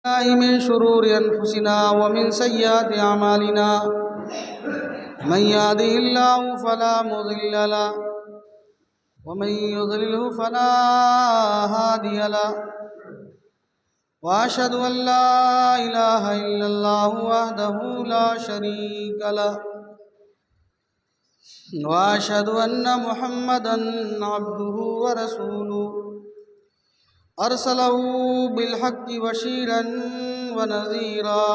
الله من شرور أنفسنا ومن سيئات أعمالنا من يهده الله فلا مضل له ومن يضلله فلا هادي له وأشهد أن لا إله إلا الله وحده لا شريك له وأشهد أن محمدا عبده ورسوله أرسله بالحق بشيرا ونذيرا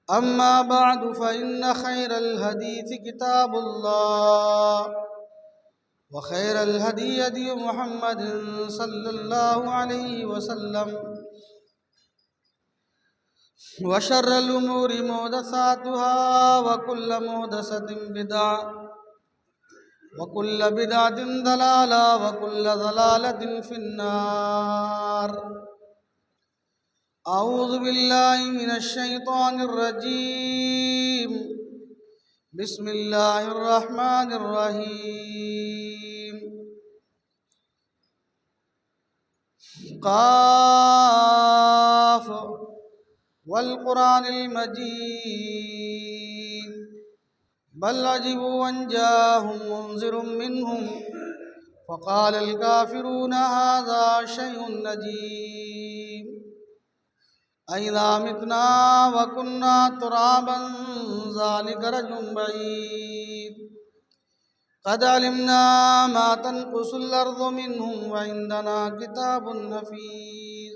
أما بعد فإن خير الحديث كتاب الله وخير الهدي هدي محمد صلى الله عليه وسلم وشر الأمور محدثاتها وكل محدثة بدعة وكل بدعة ضلالة وكل ضلالة في النار. أعوذ بالله من الشيطان الرجيم. بسم الله الرحمن الرحيم. قاف والقرآن المجيد بل عجبوا أن جاءهم منذر منهم فقال الكافرون هذا شيء عجيب أإذا متنا وكنا ترابا ذلك رجل بعيد قد علمنا ما تنقص الأرض منهم وعندنا كتاب حفيظ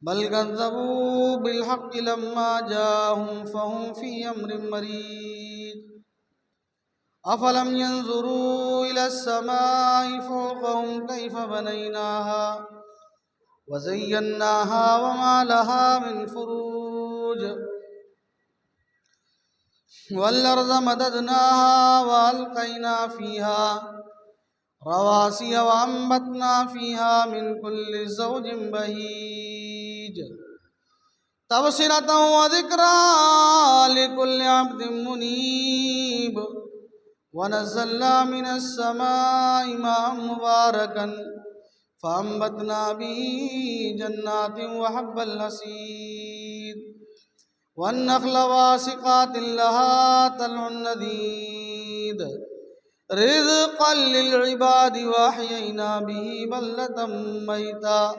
بل كذبوا بالحق لما جاءهم فهم في أمر مريج أفلم ينظروا إلى السماء فوقهم كيف بنيناها وزيناها وما لها من فروج والأرض مددناها وألقينا فيها رواسي وأنبتنا فيها من كل زوج بهيج تبصرة وذكرى لكل عبد منيب ونزلنا من السماء ماء مباركا فأنبتنا به جنات وحب الحصيد والنخل باسقات لها طلع نضيد رزقا للعباد وأحيينا به بلدة ميتا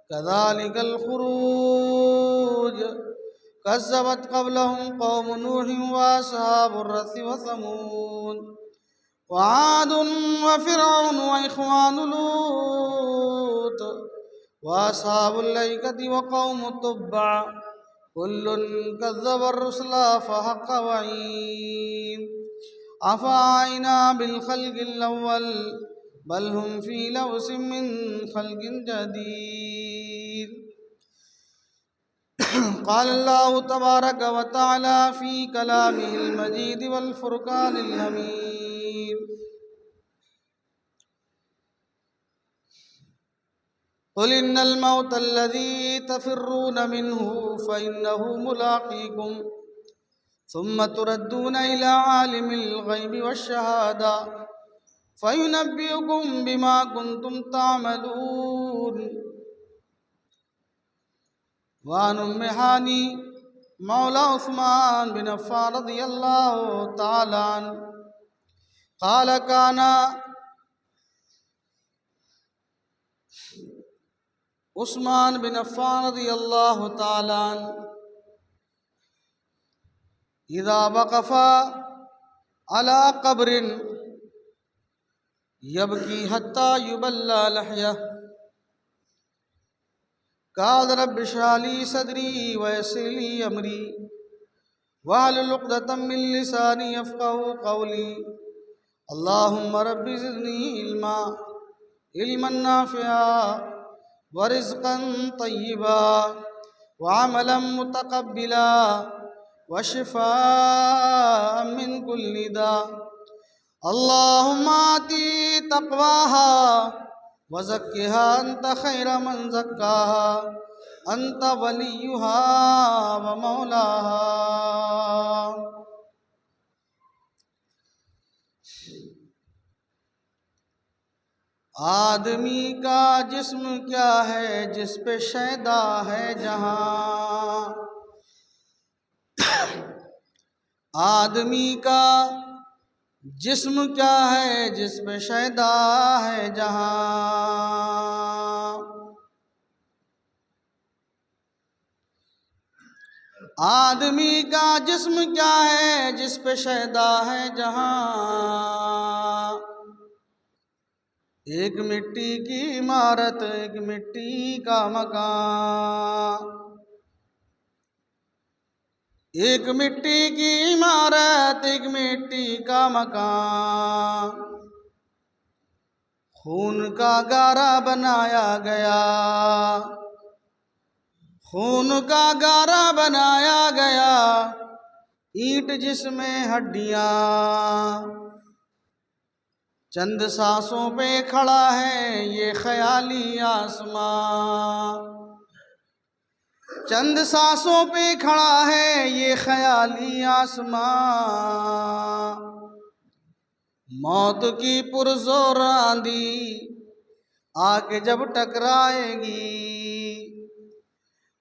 كذلك الخروج كذبت قبلهم قوم نوح وأصحاب الرث وثمود وعاد وفرعون وإخوان لوط وأصحاب الأيكة وقوم تبع كل كذب الرسل فحق وعيد أفعينا بالخلق الأول بل هم في لوس من خلق جديد. قال الله تبارك وتعالى في كلامه المجيد والفرقان الحميد قل إن الموت الذي تفرون منه فإنه ملاقيكم ثم تردون إلى عالم الغيب والشهادة فينبئكم بما كنتم تعملون. وعن أم هاني مولى عثمان بن عفان رضي الله تعالى عنه قال كان عثمان بن عفان رضي الله تعالى عنه إذا وقف على قبر يبكي حتى يبلى لحيه قال رب اشرح لي صدري ويسر لي أمري واحلل عقدة من لساني يفقهوا قولي اللهم رب زدني علما نافعا ورزقا طيبا وعملا متقبلا وشفاء من كل داء اللهم آتي تقواها وزكها أنت خير من زكاها أنت وليها ومولاها. آدمی کا جسم کیا ہے جس پہ شیدا ہے جہاں، آدمی کا جسم کیا ہے جس پہ شیدا ہے جہاں، آدمی کا جسم کیا ہے جس پہ شیدا ہے جہاں، ایک مٹی کی عمارت ایک مٹی کا مکان، ایک مٹی کی عمارت ایک مٹی کا مکان، خون کا گارا بنایا گیا، خون کا گارا بنایا گیا، اینٹ جس میں ہڈیاں، چند سانسوں پہ کھڑا ہے یہ خیالی آسمان، چند سانسوں پہ کھڑا ہے یہ خیالی آسمان، موت کی پرزور آندھی آ کے جب ٹکرائے گی،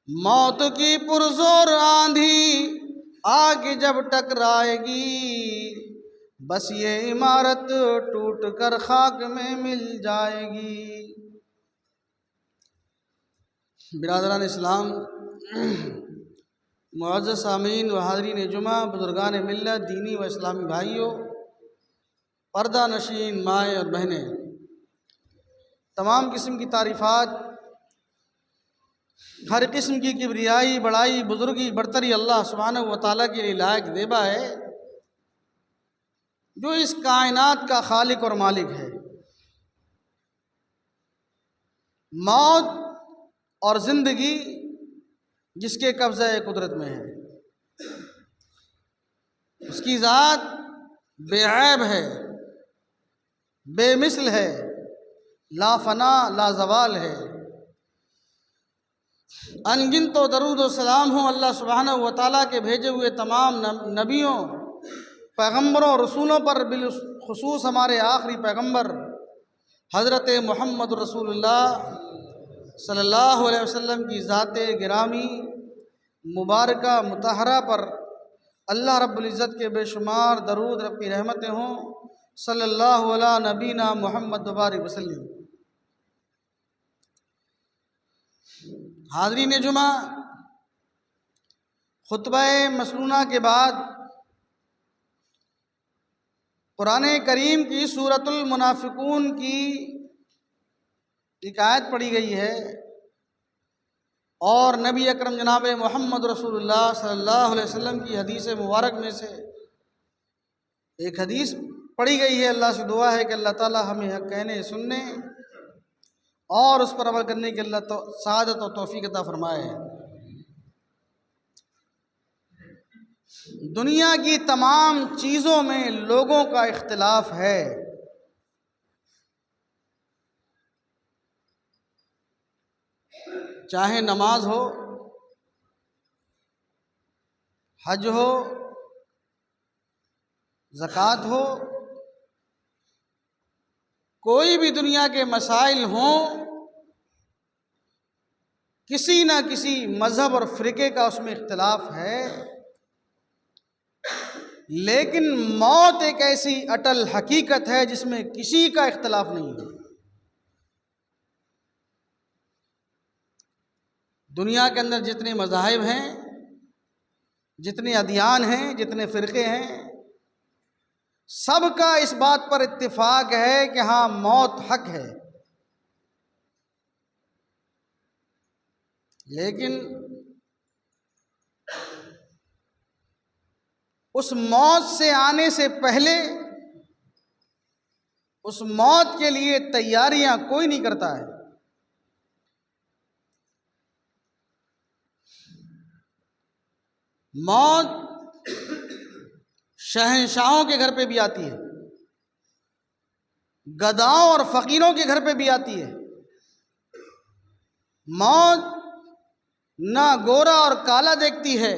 موت کی پرزور آندھی آ کے جب ٹکرائے گی، بس یہ عمارت ٹوٹ کر خاک میں مل جائے گی۔ برادران اسلام، معزز سامعین و حاضرین جمعہ، بزرگان ملت، دینی و اسلامی بھائیوں، پردہ نشین مائیں اور بہنیں، تمام قسم کی تعریفات، ہر قسم کی کبریائی، بڑائی، بزرگی، برتری اللہ سبحانہ و تعالیٰ کے لیے لائق زیبا ہے، جو اس کائنات کا خالق اور مالک ہے۔ موت اور زندگی جس کے قبضہ قدرت میں ہے، اس کی ذات بے عیب ہے، بے مثل ہے، لا فنا لا زوال ہے۔ انگنت و درود و سلام ہوں اللہ سبحانہ و تعالیٰ کے بھیجے ہوئے تمام نبیوں، پیغمبروں، رسولوں پر، بالخصوص ہمارے آخری پیغمبر حضرت محمد رسول اللہ صلی اللہ علیہ وسلم کی ذات گرامی مبارکہ مطہرہ پر اللہ رب العزت کے بے شمار درود رب کی رحمتیں ہوں، صلی اللہ علیہ نبینا محمد وبارک وسلم۔ حاضرین جمعہ، خطبہ مسنونہ کے بعد قرآن کریم کی سورۃ المنافقون کی ایک آیت پڑھی گئی ہے، اور نبی اکرم جناب محمد رسول اللہ صلی اللہ علیہ وسلم کی حدیث مبارک میں سے ایک حدیث پڑھی گئی ہے۔ اللہ سے دعا ہے کہ اللہ تعالی ہمیں حق کہنے سننے اور اس پر عمل کرنے کی اللہ سعادت و توفیق عطا فرمائے۔ دنیا کی تمام چیزوں میں لوگوں کا اختلاف ہے، چاہے نماز ہو، حج ہو، زکوٰۃ ہو، کوئی بھی دنیا کے مسائل ہوں، کسی نہ کسی مذہب اور فرقے کا اس میں اختلاف ہے، لیکن موت ایک ایسی اٹل حقیقت ہے جس میں کسی کا اختلاف نہیں ہے۔ دنیا کے اندر جتنے مذاہب ہیں، جتنے ادیان ہیں، جتنے فرقے ہیں، سب کا اس بات پر اتفاق ہے کہ ہاں موت حق ہے، لیکن اس موت سے آنے سے پہلے اس موت کے لیے تیاریاں کوئی نہیں کرتا ہے۔ موت شہنشاہوں کے گھر پہ بھی آتی ہے، گداؤں اور فقیروں کے گھر پہ بھی آتی ہے۔ موت نہ گورا اور کالا دیکھتی ہے،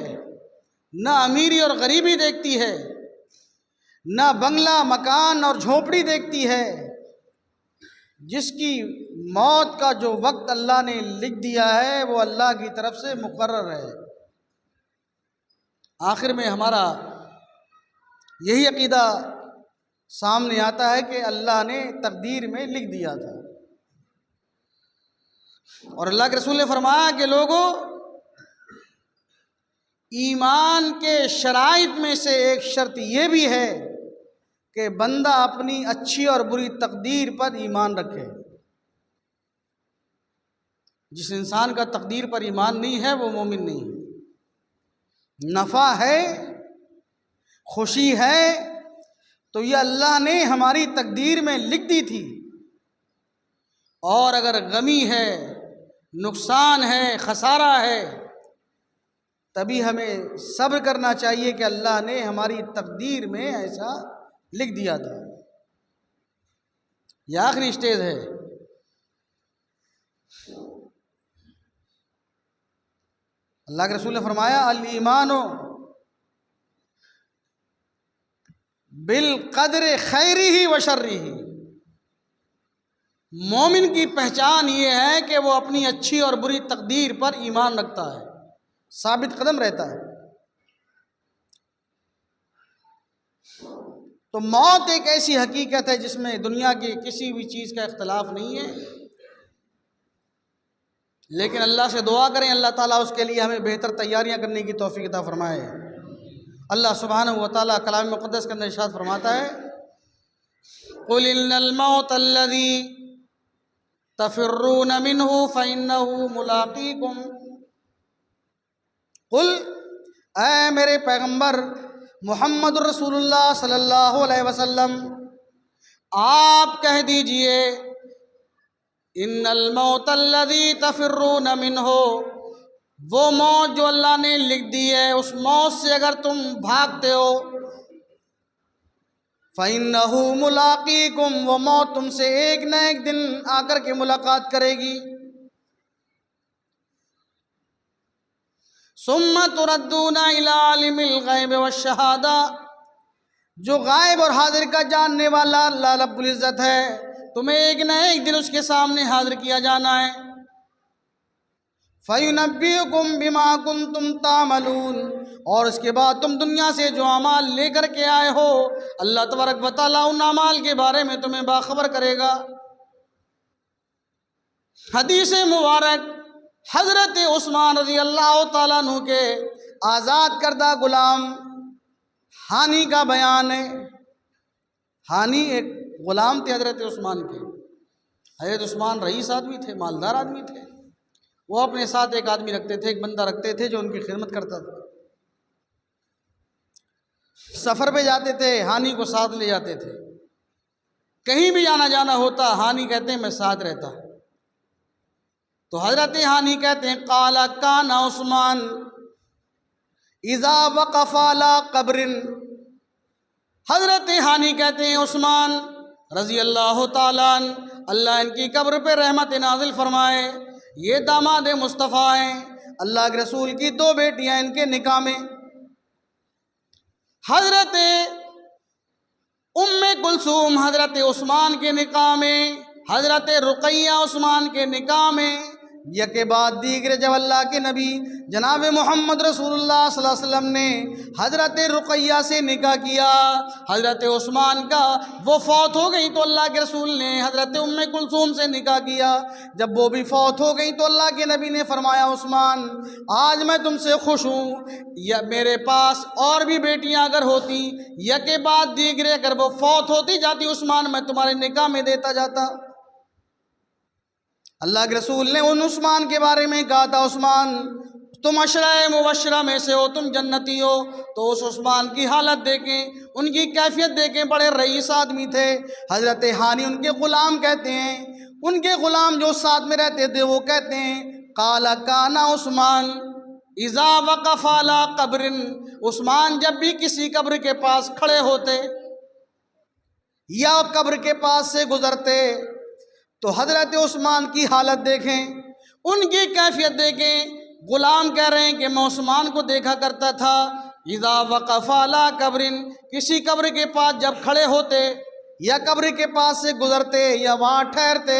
نہ امیری اور غریبی دیکھتی ہے، نہ بنگلہ مکان اور جھونپڑی دیکھتی ہے، جس کی موت کا جو وقت اللہ نے لکھ دیا ہے وہ اللہ کی طرف سے مقرر ہے۔ آخر میں ہمارا یہی عقیدہ سامنے آتا ہے کہ اللہ نے تقدیر میں لکھ دیا تھا، اور اللہ کے رسول نے فرمایا کہ لوگوں، ایمان کے شرائط میں سے ایک شرط یہ بھی ہے کہ بندہ اپنی اچھی اور بری تقدیر پر ایمان رکھے۔ جس انسان کا تقدیر پر ایمان نہیں ہے وہ مومن نہیں ہے۔ نفع ہے، خوشی ہے، تو یہ اللہ نے ہماری تقدیر میں لکھ دی تھی، اور اگر غمی ہے، نقصان ہے، خسارہ ہے، تبھی ہمیں صبر کرنا چاہیے کہ اللہ نے ہماری تقدیر میں ایسا لکھ دیا تھا۔ یہ آخری سٹیج ہے۔ اللہ کے رسول نے فرمایا الایمان بالقدر خیرہ و شرہ، مومن کی پہچان یہ ہے کہ وہ اپنی اچھی اور بری تقدیر پر ایمان رکھتا ہے، ثابت قدم رہتا ہے۔ تو موت ایک ایسی حقیقت ہے جس میں دنیا کی کسی بھی چیز کا اختلاف نہیں ہے، لیکن اللہ سے دعا کریں اللہ تعالیٰ اس کے لیے ہمیں بہتر تیاریاں کرنے کی توفیق عطا فرمائے۔ اللہ سبحانہ و تعالیٰ کلام مقدس کے اندر ارشاد فرماتا ہے قُلْ إِنَّ الْمَوْتَ الَّذِي تَفِرُّونَ مِنْهُ فَإِنَّهُ مُلَاقِيكُمْ، قل، اے میرے پیغمبر محمد الرسول اللہ صلی اللہ علیہ وسلم، آپ کہہ دیجئے ان الموت الذی تفرون منہ، وہ موت جو اللہ نے لکھ دی ہے اس موت سے اگر تم بھاگتے ہو، فَإِنَّهُ مُلَاقِيكُمْ، وہ موت تم سے ایک نہ ایک دن آ کر کے ملاقات کرے گی۔ ثُمَّ تُرَدُّونَ إِلَىٰ عَالِمِ الْغَيْبِ وَالشَّهَادَةِ، جو غائب اور حاضر کا جاننے والا اللہ رب العزت ہے، تمہیں ایک نہ ایک دن اس کے سامنے حاضر کیا جانا ہے۔ فَيُنَبِّئُكُم بِمَا كُنتُمْ تَعْمَلُونَ، اور اس کے بعد تم دنیا سے جو اعمال لے کر کے آئے ہو، اللہ تبارک و تعالیٰ ان اعمال کے بارے میں تمہیں باخبر کرے گا۔ حدیث مبارک حضرت عثمان رضی اللہ تعالیٰ عنہ کے آزاد کردہ غلام ہانی کا بیان ہے۔ ہانی ایک غلام تھے حضرت عثمان کے۔ حضرت عثمان رئیس آدمی تھے، مالدار آدمی تھے، وہ اپنے ساتھ ایک آدمی رکھتے تھے، ایک بندہ رکھتے تھے جو ان کی خدمت کرتا تھا۔ سفر پہ جاتے تھے، ہانی کو ساتھ لے جاتے تھے، کہیں بھی جانا ہوتا ہانی کہتے ہیں میں ساتھ رہتا۔ تو حضرت ہانی کہتے ہیں قال کان عثمان اذا وقف علی قبر، حضرت ہانی کہتے ہیں عثمان رضی اللہ تعالیٰ عنہ، اللہ ان کی قبر پہ رحمت نازل فرمائے، یہ داماد مصطفیٰ ہیں، اللہ کے رسول کی دو بیٹیاں ان کے نکاح میں، حضرت ام کلثوم حضرت عثمان کے نکاح میں، حضرت رقیہ عثمان کے نکاح میں، یکے بعد دیگر جب اللہ کے نبی جناب محمد رسول اللہ صلی اللہ علیہ وسلم نے حضرت رقیہ سے نکاح کیا، حضرت عثمان کا وہ فوت ہو گئی تو اللہ کے رسول نے حضرت ام کلثوم سے نکاح کیا، جب وہ بھی فوت ہو گئی تو اللہ کے نبی نے فرمایا عثمان آج میں تم سے خوش ہوں، یا میرے پاس اور بھی بیٹیاں اگر ہوتی یکے بعد دیگرے اگر وہ فوت ہوتی جاتی عثمان میں تمہارے نکاح میں دیتا جاتا۔ اللہ کے رسول نے ان عثمان کے بارے میں کہا تھا عثمان تم عشرہ مبشرہ میں سے ہو، تم جنتی ہو، تو اس عثمان کی حالت دیکھیں، ان کی کیفیت دیکھیں، بڑے رئیس آدمی تھے۔ حضرت ہانی ان کے غلام کہتے ہیں، ان کے غلام جو ساتھ میں رہتے تھے وہ کہتے ہیں قال کان عثمان اذا وقف علی قبر، عثمان جب بھی کسی قبر کے پاس کھڑے ہوتے یا قبر کے پاس سے گزرتے تو حضرت عثمان کی حالت دیکھیں، ان کی کیفیت دیکھیں۔ غلام کہہ رہے ہیں کہ میں عثمان کو دیکھا کرتا تھا اذا وقف علی قبر، کسی قبر کے پاس جب کھڑے ہوتے یا قبر کے پاس سے گزرتے یا وہاں ٹھہرتے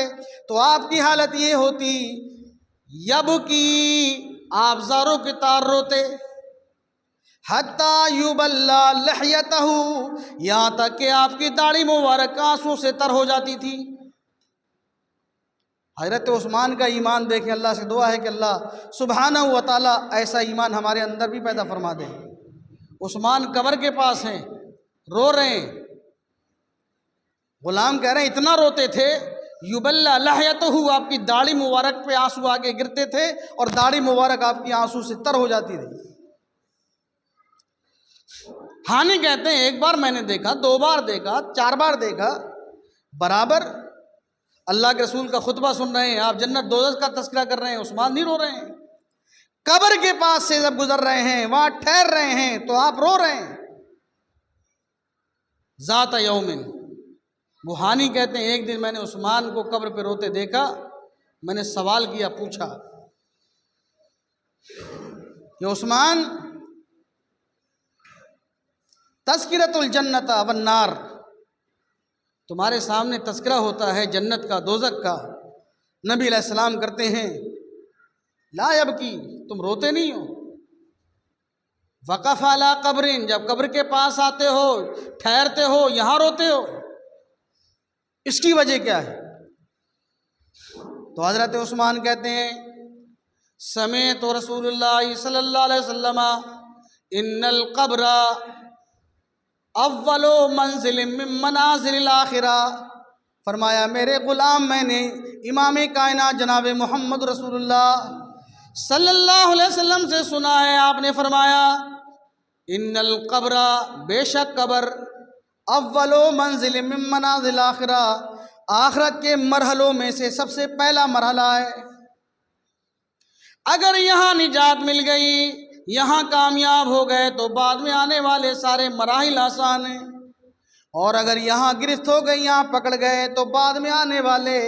تو آپ کی حالت یہ ہوتی، یبکی، آپ زاروں کے تار روتے، حتی یبلا لحیتہ، یہاں تک کہ آپ کی داڑھی مبارک آنسو سے تر ہو جاتی تھی۔ حضرت عثمان کا ایمان دیکھیں، اللہ سے دعا ہے کہ اللہ سبحانہ و تعالیٰ ایسا ایمان ہمارے اندر بھی پیدا فرما دے۔ عثمان قبر کے پاس ہیں، رو رہے ہیں، غلام کہہ رہے ہیں اتنا روتے تھے، یبلا لحیتہ، آپ کی داڑھی مبارک پہ آنسو آگے گرتے تھے اور داڑھی مبارک آپ کی آنسو سے تر ہو جاتی تھی۔ ہانی کہتے ہیں ایک بار میں نے دیکھا، 2 بار دیکھا، 4 بار دیکھا، برابر اللہ کے رسول کا خطبہ سن رہے ہیں، آپ جنت دوزخ کا تذکرہ کر رہے ہیں، عثمان نہیں رو رہے ہیں۔ قبر کے پاس سے جب گزر رہے ہیں، وہاں ٹھہر رہے ہیں تو آپ رو رہے ہیں۔ ذات یومن، وہ ہانی کہتے ہیں ایک دن میں نے عثمان کو قبر پہ روتے دیکھا، میں نے سوال کیا، پوچھا کہ عثمان، تذکرۃ الجنت والنار، تمہارے سامنے تذکرہ ہوتا ہے جنت کا، دوزخ کا، نبی علیہ السلام کرتے ہیں لا یبکی، تم روتے نہیں ہو۔ وقف علی قبر، جب قبر کے پاس آتے ہو، ٹھہرتے ہو، یہاں روتے ہو، اس کی وجہ کیا ہے؟ تو حضرت عثمان کہتے ہیں سمعت رسول اللہ صلی اللہ علیہ وسلم ان القبر اول منزل من منازل الاخرہ، فرمایا میرے غلام، میں نے امام کائنات جناب محمد رسول اللہ صلی اللہ علیہ وسلم سے سنا ہے، آپ نے فرمایا ان القبر، بے شک قبر، اول منزل من منازل الاخرہ، آخرت کے مرحلوں میں سے سب سے پہلا مرحلہ ہے۔ اگر یہاں نجات مل گئی، یہاں کامیاب ہو گئے تو بعد میں آنے والے سارے مراحل آسان ہیں، اور اگر یہاں گرفت ہو گئی، یہاں پکڑ گئے تو بعد میں آنے والے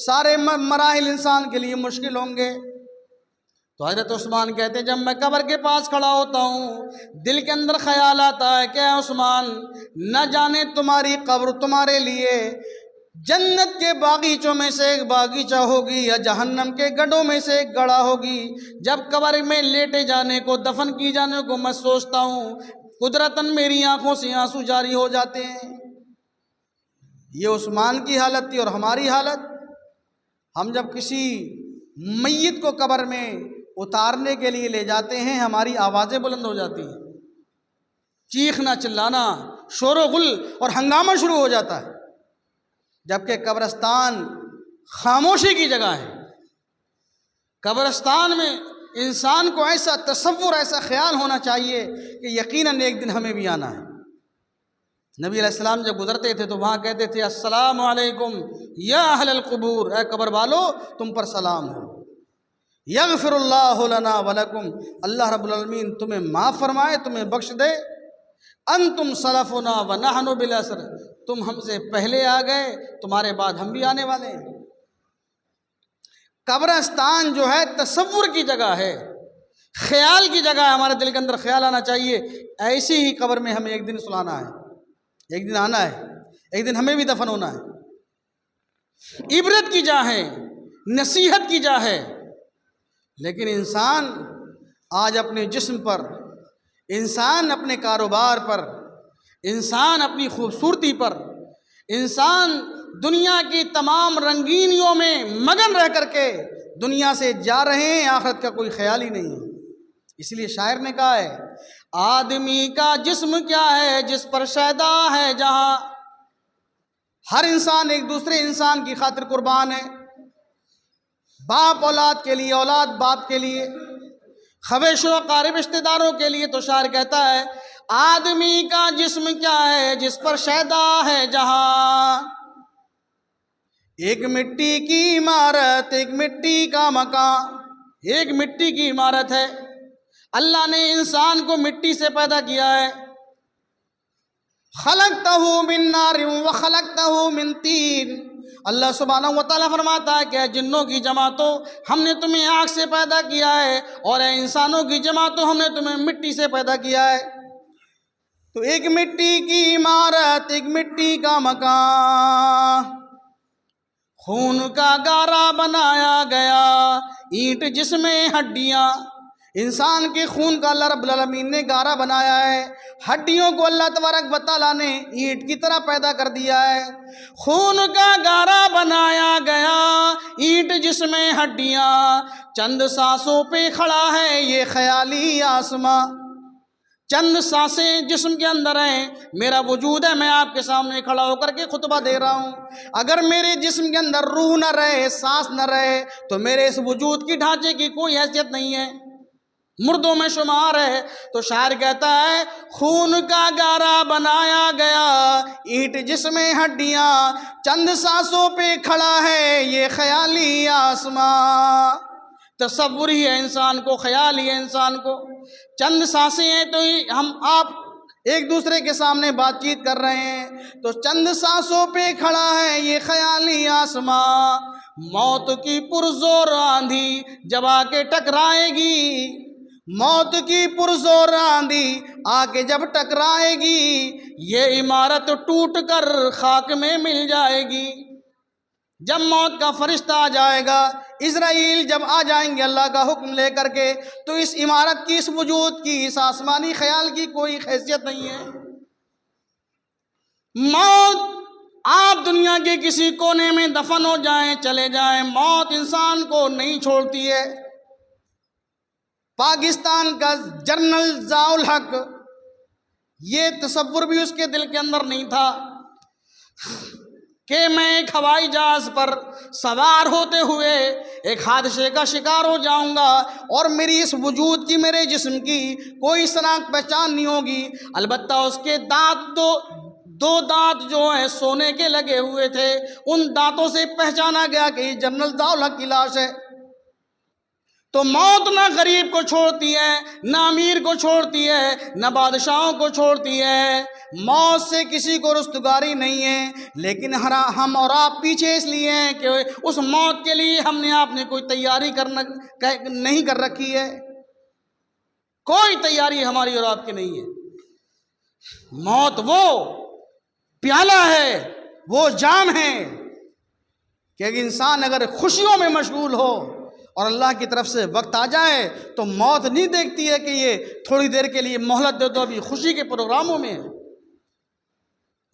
سارے مراحل انسان کے لیے مشکل ہوں گے۔ تو حضرت عثمان کہتے ہیں جب میں قبر کے پاس کھڑا ہوتا ہوں، دل کے اندر خیال آتا ہے کہ اے عثمان، نہ جانے تمہاری قبر تمہارے لیے جنت کے باغیچوں میں سے ایک باغیچہ ہوگی یا جہنم کے گڑھوں میں سے ایک گڑھا ہوگی۔ جب قبر میں لیٹے جانے کو، دفن کی جانے کو میں سوچتا ہوں، قدرتاً میری آنکھوں سے آنسو جاری ہو جاتے ہیں۔ یہ عثمان کی حالت تھی اور ہماری حالت۔ ہم جب کسی میت کو قبر میں اتارنے کے لیے لے جاتے ہیں، ہماری آوازیں بلند ہو جاتی ہیں، چیخنا چلانا، شور و غل اور ہنگامہ شروع ہو جاتا ہے، جبکہ قبرستان خاموشی کی جگہ ہے۔ قبرستان میں انسان کو ایسا تصور، ایسا خیال ہونا چاہیے کہ یقیناً ایک دن ہمیں بھی آنا ہے۔ نبی علیہ السلام جب گزرتے تھے تو وہاں کہتے تھے السلام علیکم یا اہل القبور، اے قبر والو تم پر سلام ہو، یغفر اللہ لنا ولکم، اللہ رب العالمین تمہیں معاف فرمائے، تمہیں بخش دے، انتم سلفنا ونحن بالعصر، تم ہم سے پہلے آ گئے، تمہارے بعد ہم بھی آنے والے ہیں۔ قبرستان جو ہے تصور کی جگہ ہے، خیال کی جگہ ہے، ہمارے دل کے اندر خیال آنا چاہیے ایسی ہی قبر میں ہمیں ایک دن سلانا ہے، ایک دن آنا ہے، ایک دن ہمیں بھی دفن ہونا ہے۔ عبرت کی جا ہے، نصیحت کی جا ہے، لیکن انسان آج اپنے جسم پر، انسان اپنے کاروبار پر، انسان اپنی خوبصورتی پر، انسان دنیا کی تمام رنگینیوں میں مگن رہ کر کے دنیا سے جا رہے ہیں، آخرت کا کوئی خیال ہی نہیں ہے۔ اس لیے شاعر نے کہا ہے آدمی کا جسم کیا ہے جس پر شیدا ہے جہاں، ہر انسان ایک دوسرے انسان کی خاطر قربان ہے، باپ اولاد کے لیے، اولاد باپ کے لیے، خویش و اقارب رشتہ داروں کے لیے۔ تو شاعر کہتا ہے آدمی کا جسم کیا ہے جس پر شیدا ہے جہاں، ایک مٹی کی عمارت، ایک مٹی کا مکان، ایک مٹی کی عمارت ہے۔ اللہ نے انسان کو مٹی سے پیدا کیا ہے، خلقتہ من نار وخلقتہ من طین، اللہ سبحانہ و تعالیٰ فرماتا ہے کہ اے جنوں کی جماعتوں ہم نے تمہیں آگ سے پیدا کیا ہے، اور اے انسانوں کی جماعتوں ہم نے تمہیں مٹی سے پیدا کیا ہے۔ تو ایک مٹی کی عمارت، ایک مٹی کا مکان، خون کا گارا بنایا گیا، اینٹ جس میں ہڈیاں، انسان کے خون کا اللہ رب العالمین نے گارا بنایا ہے، ہڈیوں کو اللہ تبارک و تعالیٰ نے اینٹ کی طرح پیدا کر دیا ہے، خون کا گارا بنایا گیا، اینٹ جس میں ہڈیاں، چند سانسوں پہ کھڑا ہے یہ خیالی آسماں، چند سانسیں جسم کے اندر ہیں، میرا وجود ہے، میں آپ کے سامنے کھڑا ہو کر کے خطبہ دے رہا ہوں، اگر میرے جسم کے اندر روح نہ رہے، سانس نہ رہے، تو میرے اس وجود کی ڈھانچے کی کوئی حیثیت نہیں ہے، مردوں میں شمار ہے۔ تو شاعر کہتا ہے خون کا گارا بنایا گیا، اینٹ جس میں ہڈیاں، چند سانسوں پہ کھڑا ہے یہ خیالی آسماں۔ تصور ہی ہے انسان کو، خیال ہی ہے انسان کو، چند سانسیں ہیں تو ہم آپ ایک دوسرے کے سامنے بات چیت کر رہے ہیں، تو چند سانسوں پہ کھڑا ہے یہ خیالی آسماں، موت کی پرزور آندھی جب آ کے ٹکرائے گی، موت کی پرزور آندھی آ کے جب ٹکرائے گی، یہ عمارت ٹوٹ کر خاک میں مل جائے گی۔ جب موت کا فرشتہ آ جائے گا، اسرائیل جب آ جائیں گے اللہ کا حکم لے کر کے، تو اس عمارت کی، اس وجود کی، اس آسمانی خیال کی کوئی حیثیت نہیں ہے۔ موت، آپ دنیا کے کسی کونے میں دفن ہو جائیں، چلے جائیں، موت انسان کو نہیں چھوڑتی ہے۔ پاکستان کا جنرل ضیاء الحق، یہ تصور بھی اس کے دل کے اندر نہیں تھا کہ میں ایک ہوائی جہاز پر سوار ہوتے ہوئے ایک حادثے کا شکار ہو جاؤں گا اور میری اس وجود کی، میرے جسم کی کوئی شناخت پہچان نہیں ہوگی، البتہ اس کے دانت، دو دانت جو ہیں سونے کے لگے ہوئے تھے، ان دانتوں سے پہچانا گیا کہ یہ جنرل ضیاء الحق کی لاش ہے۔ تو موت نہ غریب کو چھوڑتی ہے، نہ امیر کو چھوڑتی ہے، نہ بادشاہوں کو چھوڑتی ہے، موت سے کسی کو رستگاری نہیں ہے، لیکن ہم اور آپ پیچھے اس لیے ہیں کہ اس موت کے لیے ہم نے آپ نے کوئی تیاری نہیں کر رکھی ہے، کوئی تیاری ہماری اور آپ کی نہیں ہے۔ موت وہ پیالہ ہے، وہ جام ہے کہ اگر انسان اگر خوشیوں میں مشغول ہو اور اللہ کی طرف سے وقت آ جائے تو موت نہیں دیکھتی ہے کہ یہ تھوڑی دیر کے لیے مہلت دے دو، ابھی خوشی کے پروگراموں میں ہے۔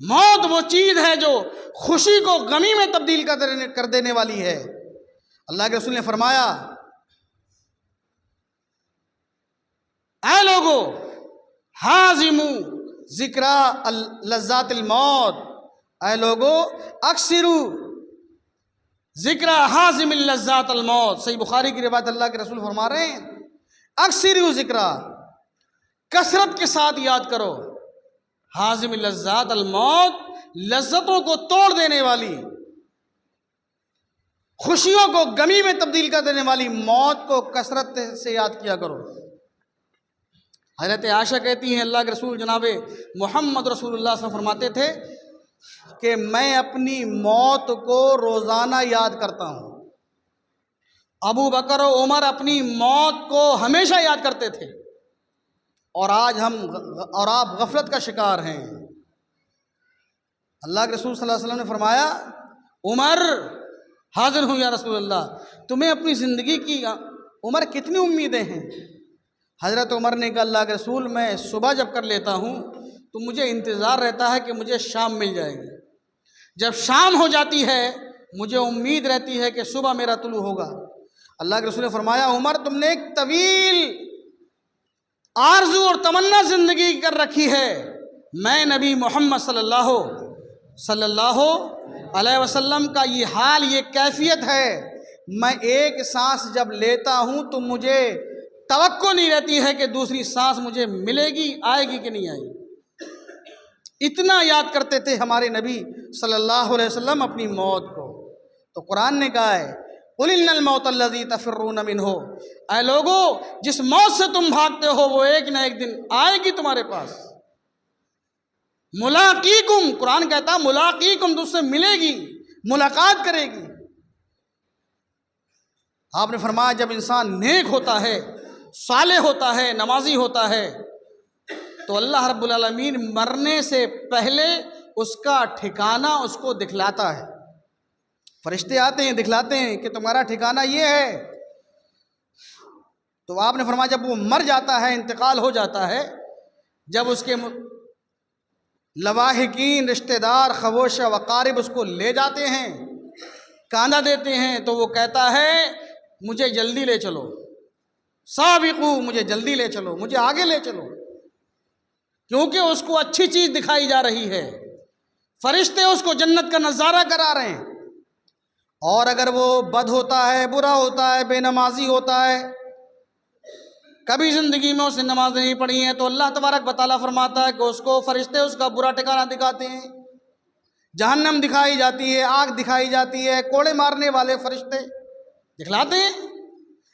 موت وہ چیز ہے جو خوشی کو غمی میں تبدیل کر دینے والی ہے۔ اللہ کے رسول نے فرمایا، اے لوگو حازمو ذکرہ لذات الموت، اے لوگو اکثرو ذکرہ حازم اللذات الموت۔ صحیح بخاری کی روایت، اللہ کے رسول فرما رہے ہیں اکثرو ذکرہ، کثرت کے ساتھ یاد کرو، حازم اللذات الموت، لذتوں کو توڑ دینے والی، خوشیوں کو غمی میں تبدیل کر دینے والی موت کو کثرت سے یاد کیا کرو۔ حضرت عائشہ کہتی ہیں اللہ کے رسول جناب محمد رسول اللہ صلی اللہ علیہ وسلم فرماتے تھے کہ میں اپنی موت کو روزانہ یاد کرتا ہوں۔ ابو بکر و عمر اپنی موت کو ہمیشہ یاد کرتے تھے، اور آج ہم اور آپ غفلت کا شکار ہیں۔ اللہ کے رسول صلی اللہ علیہ وسلم نے فرمایا، عمر حاضر ہوں یا رسول اللہ، تمہیں اپنی زندگی کی عمر کتنی امیدیں ہیں؟ حضرت عمر نے کہا اللہ کے رسول میں صبح جب کر لیتا ہوں تو مجھے انتظار رہتا ہے کہ مجھے شام مل جائے گی، جب شام ہو جاتی ہے مجھے امید رہتی ہے کہ صبح میرا طلوع ہوگا۔ اللہ کے رسول نے فرمایا، عمر تم نے ایک طویل آرزو اور تمنا زندگی کر رکھی ہے، میں نبی محمد صلی اللہ علیہ وسلم کا یہ حال، یہ کیفیت ہے، میں ایک سانس جب لیتا ہوں تو مجھے توقع نہیں رہتی ہے کہ دوسری سانس مجھے ملے گی، آئے گی کہ نہیں آئے گی۔ اتنا یاد کرتے تھے ہمارے نبی صلی اللہ علیہ وسلم اپنی موت کو۔ تو قرآن نے کہا ہے قُلْ إِنَّ الْمَوْتَ الَّذِي تَفِرُّونَ مِنْهُ، اے لوگو جس موت سے تم بھاگتے ہو وہ ایک نہ ایک دن آئے گی تمہارے پاس۔ ملاقیکم، قرآن کہتا ملاقیکم، تم سے ملے گی، ملاقات کرے گی۔ آپ نے فرمایا جب انسان نیک ہوتا ہے، صالح ہوتا ہے، نمازی ہوتا ہے، تو اللہ رب العالمین مرنے سے پہلے اس کا ٹھکانہ اس کو دکھلاتا ہے. فرشتے آتے ہیں دکھلاتے ہیں کہ تمہارا ٹھکانہ یہ ہے. تو آپ نے فرمایا جب وہ مر جاتا ہے، انتقال ہو جاتا ہے، جب اس کے لواحقین، رشتہ دار، خوش وقارب اس کو لے جاتے ہیں، کاندھا دیتے ہیں، تو وہ کہتا ہے مجھے جلدی لے چلو، سابقو، مجھے جلدی لے چلو، مجھے آگے لے چلو، کیونکہ اس کو اچھی چیز دکھائی جا رہی ہے. فرشتے اس کو جنت کا نظارہ کرا رہے ہیں. اور اگر وہ بد ہوتا ہے، برا ہوتا ہے، بے نمازی ہوتا ہے، کبھی زندگی میں اس نے نماز نہیں پڑھی ہے، تو اللہ تبارک و تعالیٰ فرماتا ہے کہ اس کو فرشتے اس کا برا ٹھکانہ دکھاتے ہیں. جہنم دکھائی جاتی ہے، آگ دکھائی جاتی ہے، کوڑے مارنے والے فرشتے دکھلاتے ہیں.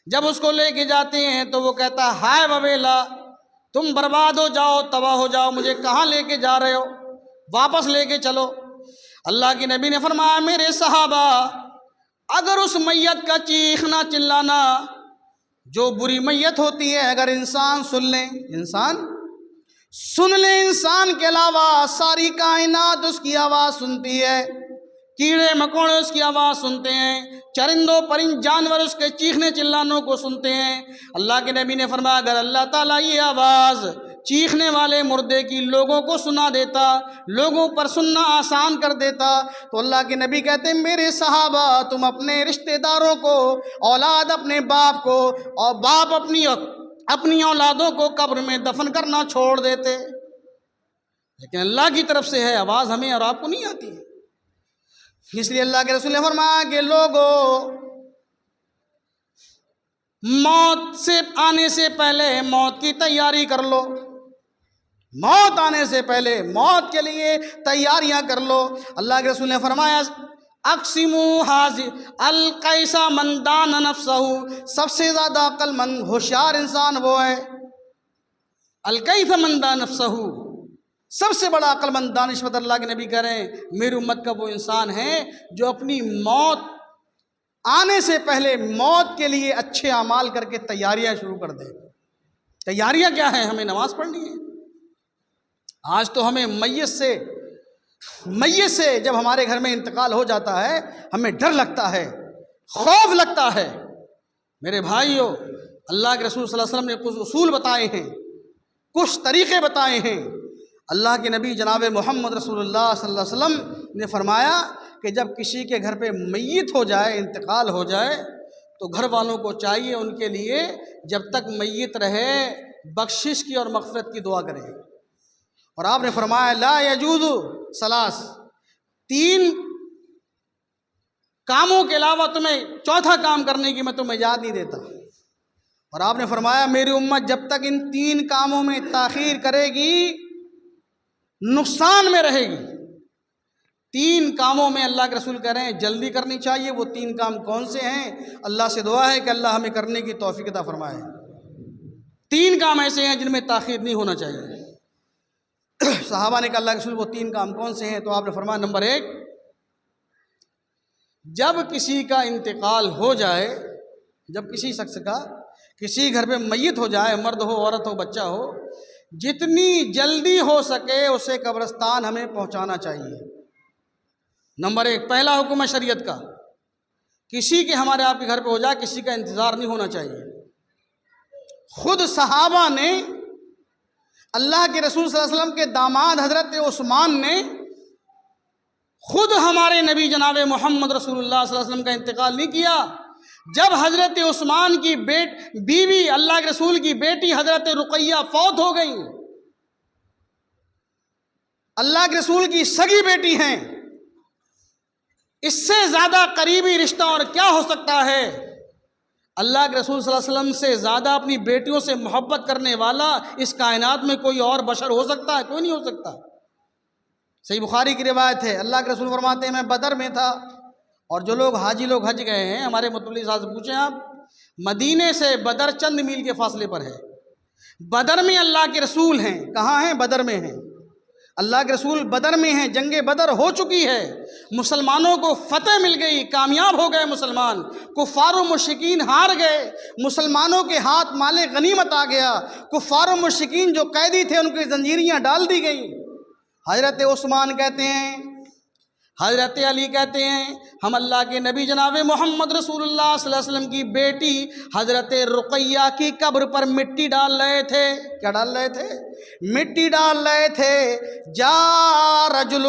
جب اس کو لے کے جاتے ہیں تو وہ کہتا ہے ہائے وویلا، تم برباد ہو جاؤ، تباہ ہو جاؤ، مجھے کہاں لے کے جا رہے ہو، واپس لے کے چلو. اللہ کے نبی نے فرمایا میرے صحابہ، اگر اس میت کا چیخنا چلانا، جو بری میت ہوتی ہے، اگر انسان سن لیں، انسان کے علاوہ ساری کائنات اس کی آواز سنتی ہے، کیڑے مکوڑے اس کی آواز سنتے ہیں، چرندوں پرند جانور اس کے چیخنے چلانوں کو سنتے ہیں. اللہ کے نبی نے فرمایا اگر اللہ تعالیٰ یہ آواز چیخنے والے مردے کی لوگوں کو سنا دیتا، لوگوں پر سننا آسان کر دیتا، تو اللہ کے نبی کہتے ہیں میرے صحابہ، تم اپنے رشتہ داروں کو، اولاد اپنے باپ کو، اور باپ اپنی اولادوں کو قبر میں دفن کرنا چھوڑ دیتے. لیکن اللہ کی طرف سے ہے آواز، ہمیں اور آپ کو نہیں آتی. اس لیے اللہ کے رسول نے فرمایا کہ لوگوں، موت سے آنے سے پہلے موت کی تیاری کر لو. موت آنے سے پہلے موت کے لیے تیاریاں کر لو. اللہ کے رسول نے فرمایا اقسموا حاضر القیسا من دان نفسہ، سب سے زیادہ عقل مند ہوشیار انسان وہ ہے القیس من دان نفسہ، سب سے بڑا عقل مند دانشور. اللہ کے نبی کہہ رہے ہیں میری امت کا وہ انسان ہے جو اپنی موت آنے سے پہلے موت کے لیے اچھے اعمال کر کے تیاریاں شروع کر دے. تیاریاں کیا ہیں؟ ہمیں نماز پڑھنی ہے. آج تو ہمیں میت سے جب ہمارے گھر میں انتقال ہو جاتا ہے ہمیں ڈر لگتا ہے، خوف لگتا ہے. میرے بھائیو، اللہ کے رسول صلی اللہ علیہ وسلم نے کچھ اصول بتائے ہیں، کچھ طریقے بتائے ہیں. اللہ کے نبی جناب محمد رسول اللہ صلی اللہ علیہ وسلم نے فرمایا کہ جب کسی کے گھر پہ میت ہو جائے، انتقال ہو جائے، تو گھر والوں کو چاہیے ان کے لیے جب تک میت رہے بخشش کی اور مغفرت کی دعا کرے. اور آپ نے فرمایا لا یجوز ثلاث، 3 کاموں کے علاوہ تمہیں چوتھا کام کرنے کی میں تمہیں یاد نہیں دیتا. اور آپ نے فرمایا میری امت جب تک ان 3 کاموں میں تاخیر کرے گی نقصان میں رہے گی. 3 کاموں میں اللہ کے رسول کہہ رہے ہیں جلدی کرنی چاہیے. وہ 3 کام کون سے ہیں؟ اللہ سے دعا ہے کہ اللہ ہمیں کرنے کی توفیق عطا فرمائے. 3 کام ایسے ہیں جن میں تاخیر نہیں ہونا چاہیے. صحابہ نے کہا اللہ کے رسول وہ 3 کام کون سے ہیں؟ تو آپ نے فرمایا نمبر 1، جب کسی کا انتقال ہو جائے، جب کسی شخص کا کسی گھر پہ میت ہو جائے، مرد ہو، عورت ہو، بچہ ہو، جتنی جلدی ہو سکے اسے قبرستان ہمیں پہنچانا چاہیے. نمبر 1 پہلا حکم ہے شریعت کا، کسی کے ہمارے آپ کے گھر پہ ہو جائے کسی کا انتظار نہیں ہونا چاہیے. خود صحابہ نے، اللہ کے رسول صلی اللہ علیہ وسلم کے داماد حضرت عثمان نے خود ہمارے نبی جناب محمد رسول اللہ صلی اللہ علیہ وسلم کا انتقال نہیں کیا. جب حضرت عثمان کی بیوی اللہ کے رسول کی بیٹی حضرت رقیہ فوت ہو گئی، اللہ کے رسول کی سگی بیٹی ہیں، اس سے زیادہ قریبی رشتہ اور کیا ہو سکتا ہے؟ اللہ کے رسول صلی اللہ علیہ وسلم سے زیادہ اپنی بیٹیوں سے محبت کرنے والا اس کائنات میں کوئی اور بشر ہو سکتا ہے؟ کوئی نہیں ہو سکتا. صحیح بخاری کی روایت ہے، اللہ کے رسول فرماتے ہیں میں بدر میں تھا، اور جو لوگ حاجی لوگ حج گئے ہیں ہمارے متولی صاحب سے پوچھیں آپ، مدینے سے بدر چند میل کے فاصلے پر ہے. بدر میں اللہ کے رسول ہیں. کہاں ہیں؟ بدر میں ہیں. اللہ کے رسول بدر میں ہیں، جنگ بدر ہو چکی ہے، مسلمانوں کو فتح مل گئی، کامیاب ہو گئے مسلمان، کفار و مشرکین ہار گئے، مسلمانوں کے ہاتھ مال غنیمت آ گیا، کفار و مشرکین جو قیدی تھے ان کی زنجیریاں ڈال دی گئیں۔ حضرت عثمان کہتے ہیں، حضرت علی کہتے ہیں، ہم اللہ کے نبی جناب محمد رسول اللہ صلی اللہ علیہ وسلم کی بیٹی حضرت رقیہ کی قبر پر مٹی ڈال رہے تھے۔ کیا ڈال رہے تھے؟ مٹی ڈال رہے تھے۔ جا رجل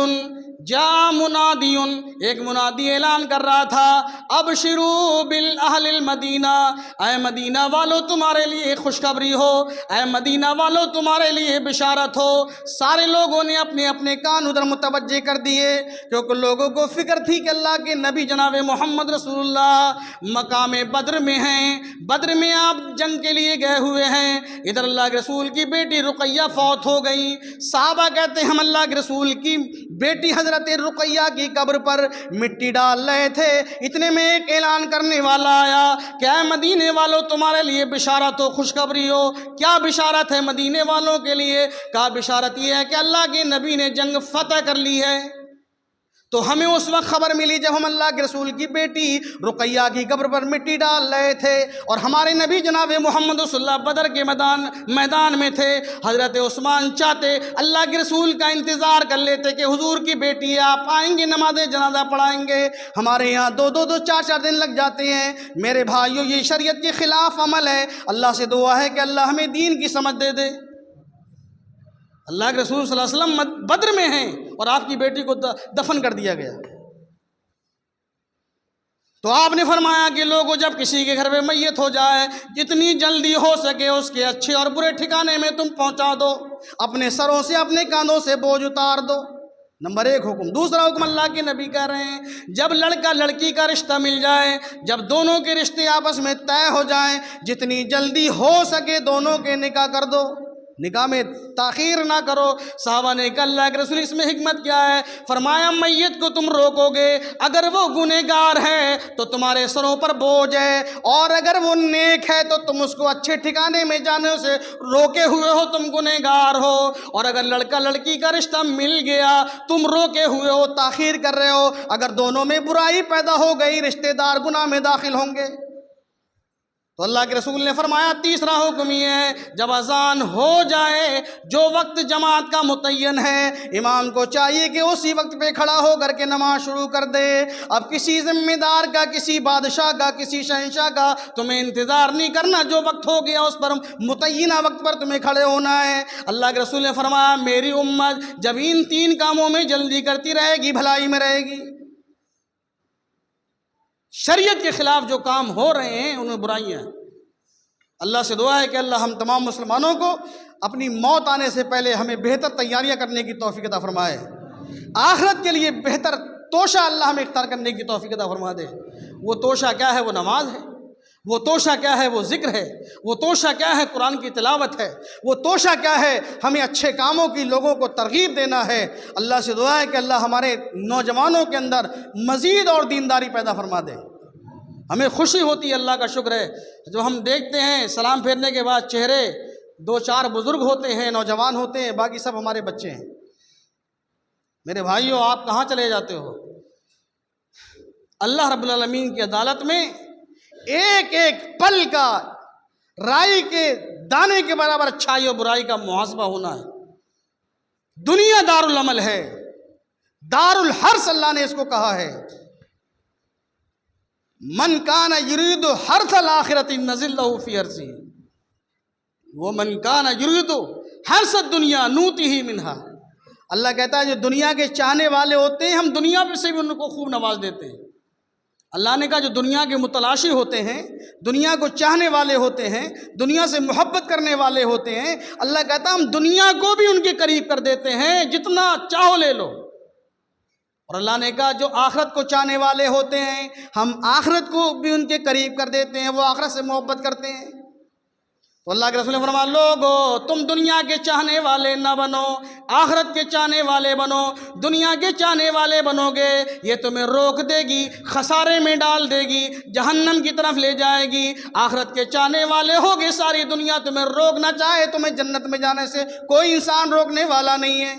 جا منادیون، ایک منادی اعلان کر رہا تھا، ابشروا بالاہل المدینہ، اے مدینہ والو تمہارے لیے خوشخبری ہو، اے مدینہ والو تمہارے لیے بشارت ہو۔ سارے لوگوں نے اپنے اپنے کان ادھر متوجہ کر دیے، کیونکہ لوگوں کو فکر تھی کہ اللہ کے نبی جناب محمد رسول اللہ مقام بدر میں ہیں، بدر میں آپ جنگ کے لیے گئے ہوئے ہیں، ادھر اللہ کے رسول کی بیٹی رقیہ فوت ہو گئی۔ صحابہ کہتے ہیں ہم اللہ کے رسول کی بیٹی حضرت رقیہ کی قبر پر مٹی ڈال رہے تھے، اتنے میں ایک اعلان کرنے والا آیا کہ اے مدینے والوں تمہارے لیے بشارت ہو، خوشخبری ہو۔ کیا بشارت ہے مدینے والوں کے لیے؟ کہا بشارت یہ ہے کہ اللہ کے نبی نے جنگ فتح کر لی ہے۔ تو ہمیں اس وقت خبر ملی جب ہم اللہ کے رسول کی بیٹی رقیہ کی قبر پر مٹی ڈال رہے تھے، اور ہمارے نبی جناب محمد صلی اللہ بدر کے میدان میں تھے۔ حضرت عثمان چاہتے اللہ کے رسول کا انتظار کر لیتے کہ حضور کی بیٹی ہے، آپ آئیں گے نماز جنازہ پڑھائیں گے، ہمارے یہاں دو چار دن لگ جاتے ہیں۔ میرے بھائیوں، یہ شریعت کے خلاف عمل ہے۔ اللہ سے دعا ہے کہ اللہ ہمیں دین کی سمجھ دے دے۔ اللہ کے رسول صلی اللہ علیہ وسلم بدر میں ہیں اور آپ کی بیٹی کو دفن کر دیا گیا۔ تو آپ نے فرمایا کہ لوگوں جب کسی کے گھر میں میت ہو جائے، جتنی جلدی ہو سکے اس کے اچھے اور برے ٹھکانے میں تم پہنچا دو، اپنے سروں سے اپنے کاندھوں سے بوجھ اتار دو۔ نمبر 1 حکم۔ دوسرا حکم اللہ کے نبی کہہ رہے ہیں، جب لڑکا لڑکی کا رشتہ مل جائے، جب دونوں کے رشتے آپس میں طے ہو جائیں، جتنی جلدی ہو سکے دونوں کے نکاح کر دو، نکاح میں تاخیر نہ کرو۔ صحابہ نے کہا اللہ کے رسول اس میں حکمت کیا ہے؟ فرمایا میت کو تم روکو گے، اگر وہ گنہگار ہے تو تمہارے سروں پر بوجھ ہے، اور اگر وہ نیک ہے تو تم اس کو اچھے ٹھکانے میں جانے سے روکے ہوئے ہو، تم گنہگار ہو۔ اور اگر لڑکا لڑکی کا رشتہ مل گیا، تم روکے ہوئے ہو، تاخیر کر رہے ہو، اگر دونوں میں برائی پیدا ہو گئی، رشتہ دار گناہ میں داخل ہوں گے۔ تو اللہ کے رسول نے فرمایا تیسرا حکم یہ ہے، جب اذان ہو جائے، جو وقت جماعت کا متعین ہے، امام کو چاہیے کہ اسی وقت پہ کھڑا ہو کر کے نماز شروع کر دے۔ اب کسی ذمہ دار کا، کسی بادشاہ کا، کسی شہنشاہ کا تمہیں انتظار نہیں کرنا، جو وقت ہو گیا اس پر متعینہ وقت پر تمہیں کھڑے ہونا ہے۔ اللہ کے رسول نے فرمایا میری امت جب ان 3 کاموں میں جلدی کرتی رہے گی، بھلائی میں رہے گی۔ شریعت کے خلاف جو کام ہو رہے ہیں ان میں برائیاں ہیں۔ اللہ سے دعا ہے کہ اللہ ہم تمام مسلمانوں کو اپنی موت آنے سے پہلے ہمیں بہتر تیاریاں کرنے کی توفیق عطا فرمائے، آخرت کے لیے بہتر توشہ اللہ ہمیں اختیار کرنے کی توفیق عطا فرما دے۔ وہ توشہ کیا ہے؟ وہ نماز ہے۔ وہ توشہ کیا ہے؟ وہ ذکر ہے۔ وہ توشہ کیا ہے؟ قرآن کی تلاوت ہے۔ وہ توشہ کیا ہے؟ ہمیں اچھے کاموں کی لوگوں کو ترغیب دینا ہے۔ اللہ سے دعا ہے کہ اللہ ہمارے نوجوانوں کے اندر مزید اور دینداری پیدا فرما دے۔ ہمیں خوشی ہوتی ہے، اللہ کا شکر ہے، جو ہم دیکھتے ہیں سلام پھیرنے کے بعد چہرے 2-4 بزرگ ہوتے ہیں، نوجوان ہوتے ہیں، باقی سب ہمارے بچے ہیں۔ میرے بھائیوں، آپ کہاں چلے جاتے ہو؟ اللہ رب العالمین کی عدالت میں ایک ایک پل کا، رائی کے دانے کے برابر اچھائی اور برائی کا محاسبہ ہونا ہے۔ دنیا دار العمل ہے، دار الحرث اللہ نے اس کو کہا ہے۔ من کان یرید حرث الآخرۃ نزل لہ فی حرثہ ومن کان یرید حرث الدنیا نؤتہ منہا۔ اللہ کہتا ہے جو دنیا کے چاہنے والے ہوتے ہیں ہم دنیا پہ سے بھی ان کو خوب نواز دیتے ہیں۔ اللہ نے کہا جو دنیا کے متلاشی ہوتے ہیں، دنیا کو چاہنے والے ہوتے ہیں، دنیا سے محبت کرنے والے ہوتے ہیں، اللہ کہتا ہے ہم دنیا کو بھی ان کے قریب کر دیتے ہیں، جتنا چاہو لے لو۔ اور اللہ نے کہا جو آخرت کو چاہنے والے ہوتے ہیں ہم آخرت کو بھی ان کے قریب کر دیتے ہیں، وہ آخرت سے محبت کرتے ہیں۔ تو اللہ کے رسول نے فرمایا لوگو تم دنیا کے چاہنے والے نہ بنو، آخرت کے چاہنے والے بنو۔ دنیا کے چاہنے والے بنو گے یہ تمہیں روک دے گی، خسارے میں ڈال دے گی، جہنم کی طرف لے جائے گی۔ آخرت کے چاہنے والے ہوگے ساری دنیا تمہیں روک نہ چاہے، تمہیں جنت میں جانے سے کوئی انسان روکنے والا نہیں ہے۔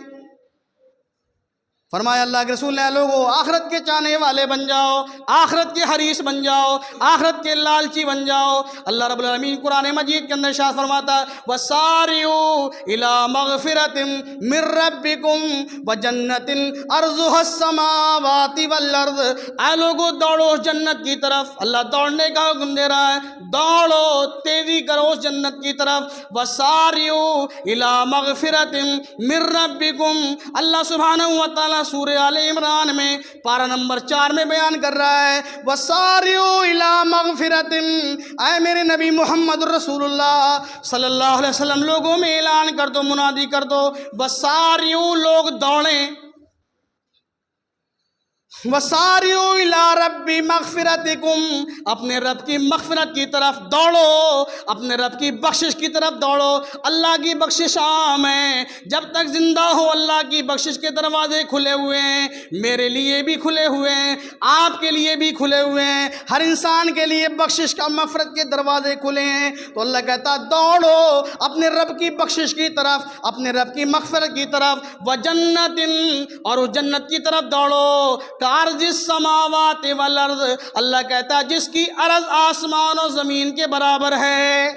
فرمایا اللہ کے رسول نے لوگوں آخرت کے چاہنے والے بن جاؤ، آخرت کے حریص بن جاؤ، آخرت کے لالچی بن جاؤ۔ اللہ رب العالمین قرآن مجید کے اندر ارشاد فرماتا ہے وَسَارِعُوا إِلَىٰ مَغْفِرَةٍ مِّن رَّبِّكُمْ وَجَنَّةٍ عَرْضُهَا السَّمَاوَاتِ وَالْأَرْضُ۔ اے لوگو دوڑو جنت کی طرف، اللہ دوڑنے کا حکم دے رہا ہے، دوڑو تیزی کرو جنت کی طرف۔ وَسَارِعُوا إِلَىٰ مَغْفِرَةٍ مِّن رَّبِّكُمْ، اللہ سبحانہ و تعالیٰ سورہ آل عمران میں پارہ نمبر 4 میں بیان کر رہا ہے وَسَارِعُوا إِلَىٰ مَغْفِرَةٍ۔ اے میرے نبی محمد رسول اللہ صلی اللہ علیہ وسلم لوگوں میں اعلان کر دو، منادی کر دو، وَسَارِعُوا لوگ دوڑیں، وَسَارِعُوا إِلَىٰ رَبِّ مَغْفِرَتِكُمْ، اپنے رب کی مغفرت کی طرف دوڑو، اپنے رب کی بخشش کی طرف دوڑو۔ اللہ کی بخشش عام ہے، جب تک زندہ ہو اللہ کی بخشش کے دروازے کھلے ہوئے ہیں، میرے لیے بھی کھلے ہوئے ہیں، آپ کے لیے بھی کھلے ہوئے ہیں، ہر انسان کے لیے بخشش کا مغفرت کے دروازے کھلے ہیں۔ تو اللہ کہتا دوڑو اپنے رب کی بخشش کی طرف، اپنے رب کی مغفرت کی طرف، وَجَنَّةٍ، اور اس جنت کی طرف دوڑو عرض السماوات والارض، اللہ کہتا ہے جس کی عرض آسمان و زمین کے برابر ہے۔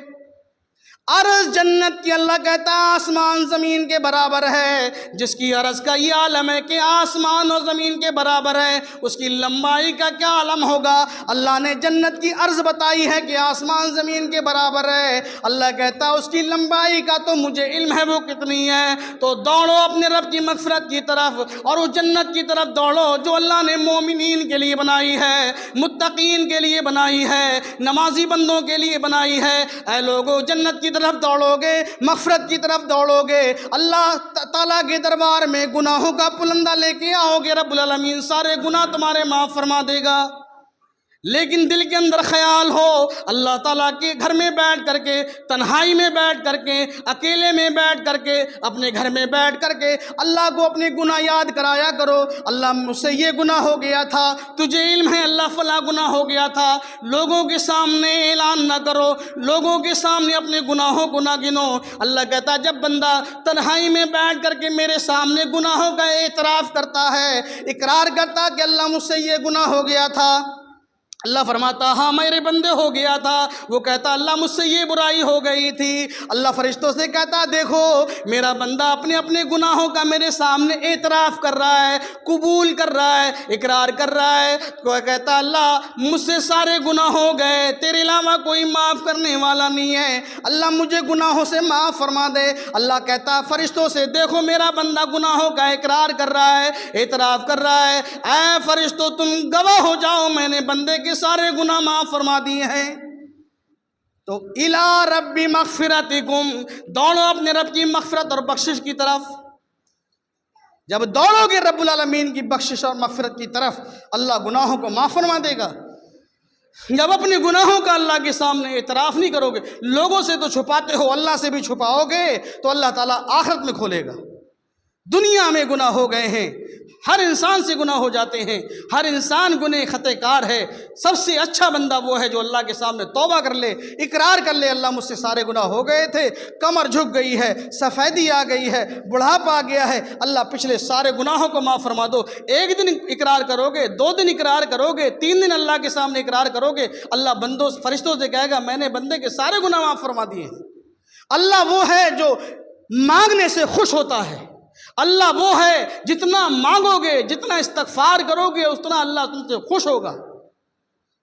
عرض جنت کی اللہ کہتا ہے آسمان زمین کے برابر ہے، جس کی عرض کا یہ عالم ہے کہ آسمان و زمین کے برابر ہے، اس کی لمبائی کا کیا عالم ہوگا؟ اللہ نے جنت کی عرض بتائی ہے کہ آسمان زمین کے برابر ہے، اللہ کہتا ہے اس کی لمبائی کا تو مجھے علم ہے وہ کتنی ہے۔ تو دوڑو اپنے رب کی مغفرت کی طرف اور اس جنت کی طرف دوڑو جو اللہ نے مومنین کے لیے بنائی ہے، متقین کے لیے بنائی ہے، نمازی بندوں کے لیے بنائی ہے۔ اے لوگو جنت کی طرف دوڑو گے، مغفرت کی طرف دوڑو گے، اللہ تعالیٰ کے دربار میں گناہوں کا پلندہ لے کے آؤ گے، رب العالمین سارے گناہ تمہارے معاف فرما دے گا۔ لیکن دل کے اندر خیال ہو اللہ تعالیٰ کے گھر میں بیٹھ کر کے، تنہائی میں بیٹھ کر کے، اکیلے میں بیٹھ کر کے، اپنے گھر میں بیٹھ کر کے اللہ کو اپنے گناہ یاد کرایا کرو، اللہ مجھ سے یہ گناہ ہو گیا تھا، تجھے علم ہے اللہ فلاں گناہ ہو گیا تھا۔ لوگوں کے سامنے اعلان نہ کرو، لوگوں کے سامنے اپنے گناہوں کو نہ گنو۔ اللہ کہتا ہے جب بندہ تنہائی میں بیٹھ کر کے میرے سامنے گناہوں کا اعتراف کرتا ہے، اقرار کرتا کہ اللہ مجھ سے یہ گناہ ہو گیا تھا، اللہ فرماتا ہاں میرے بندے ہو گیا تھا، وہ کہتا اللہ مجھ سے یہ برائی ہو گئی تھی، اللہ فرشتوں سے کہتا دیکھو میرا بندہ اپنے اپنے گناہوں کا میرے سامنے اعتراف کر رہا ہے، قبول کر رہا ہے، اقرار کر رہا ہے۔ تو کہتا اللہ مجھ سے سارے گناہ ہو گئے، تیرے علاوہ کوئی معاف کرنے والا نہیں ہے، اللہ مجھے گناہوں سے معاف فرما دے۔ اللہ کہتا فرشتوں سے دیکھو میرا بندہ گناہوں کا اقرار کر رہا ہے، اعتراف کر رہا ہے، اے فرشتوں تم گواہ ہو جاؤ میں نے بندے کے سارے گناہ معاف فرما دیے ہیں۔ تو اِلَىٰ رَبِّ مَغْفِرَتِكُمْ، دوڑو اپنے رب کی مغفرت اور بخشش کی طرف۔ جب دوڑو گے رب العالمین کی بخشش اور مغفرت کی طرف، اللہ گناہوں کو معاف فرما دے گا۔ جب اپنے گناہوں کا اللہ کے سامنے اعتراف نہیں کرو گے، لوگوں سے تو چھپاتے ہو، اللہ سے بھی چھپاؤ گے تو اللہ تعالیٰ آخرت میں کھولے گا۔ دنیا میں گناہ ہو گئے ہیں، ہر انسان سے گناہ ہو جاتے ہیں، ہر انسان گناہ خطا کار ہے۔ سب سے اچھا بندہ وہ ہے جو اللہ کے سامنے توبہ کر لے، اقرار کر لے اللہ مجھ سے سارے گناہ ہو گئے تھے، کمر جھک گئی ہے، سفیدی آ گئی ہے، بڑھاپا آ گیا ہے، اللہ پچھلے سارے گناہوں کو معاف فرما دو۔ ایک دن اقرار کرو گے، 2 دن اقرار کرو گے، 3 دن اللہ کے سامنے اقرار کرو گے، اللہ بندوں فرشتوں سے کہے گا میں نے بندے کے سارے گناہ معاف فرما دیے ہیں۔ اللہ وہ ہے جو مانگنے سے خوش ہوتا ہے، اللہ وہ ہے جتنا مانگو گے، جتنا استغفار کرو گے اتنا اللہ تم سے خوش ہوگا۔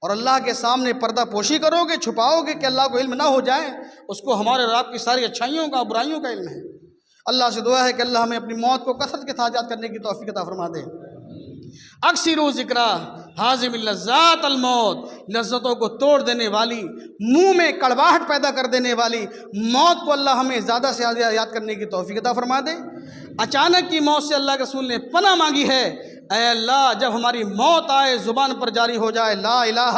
اور اللہ کے سامنے پردہ پوشی کرو گے، چھپاؤ گے کہ اللہ کو علم نہ ہو جائے، اس کو ہمارے اور آپ کی ساری اچھائیوں کا برائیوں کا علم ہے۔ اللہ سے دعا ہے کہ اللہ ہمیں اپنی موت کو کثرت کے ساتھ یاد کرنے کی توفیق عطا فرما دے۔ اکثروا ذکرا حازم اللذات الموت، لذتوں کو توڑ دینے والی، منہ میں کڑواہٹ پیدا کر دینے والی موت کو اللہ ہمیں زیادہ سے زیادہ یاد کرنے کی توفیق عطا فرما دے۔ اچانک کی موت سے اللہ کے رسول نے پناہ مانگی ہے، اے اللہ جب ہماری موت آئے زبان پر جاری ہو جائے لا الہ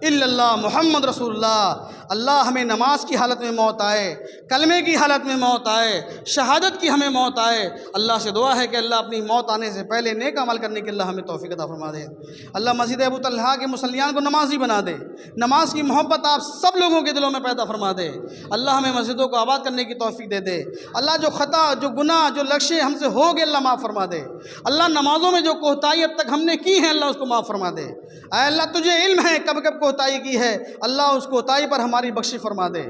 الا اللہ محمد رسول اللہ، اللہ ہمیں نماز کی حالت میں موت آئے، کلمے کی حالت میں موت آئے، شہادت کی ہمیں موت آئے۔ اللہ سے دعا ہے کہ اللہ اپنی موت آنے سے پہلے نیک عمل کرنے کی اللہ ہمیں توفیق عطا فرما دے۔ اللہ مسجد ابو طلحہ کے مصلیان کو نمازی بنا دے، نماز کی محبت آپ سب لوگوں کے دلوں میں پیدا فرما دے۔ اللہ ہمیں مسجدوں کو آباد کرنے کی توفیق دے دے۔ اللہ جو خطا، جو گناہ، جو لکشے ہم سے ہو گئے اللہ معاف فرما دے۔ اللہ نمازوں میں جو کوتاہی اب تک ہم نے کی ہیں اللہ اس کو معاف فرما دے۔ اے اللہ تجھے علم ہے کب کب کوتاہی کی ہے، اللہ اس کوتاہی پر ہماری بخشی فرما دے۔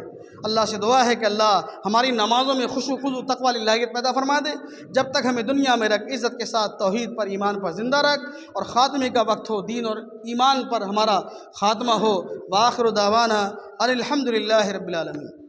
اللہ سے دعا ہے کہ اللہ ہماری نمازوں میں خشوع خضوع تقوی للہیت پیدا فرما دے۔ جب تک ہمیں دنیا میں رکھ، عزت کے ساتھ توحید پر ایمان پر زندہ رکھ، اور خاتمے کا وقت ہو دین اور ایمان پر ہمارا خاتمہ ہو۔ وآخر دعوانا ان الحمد للہ رب العالمین۔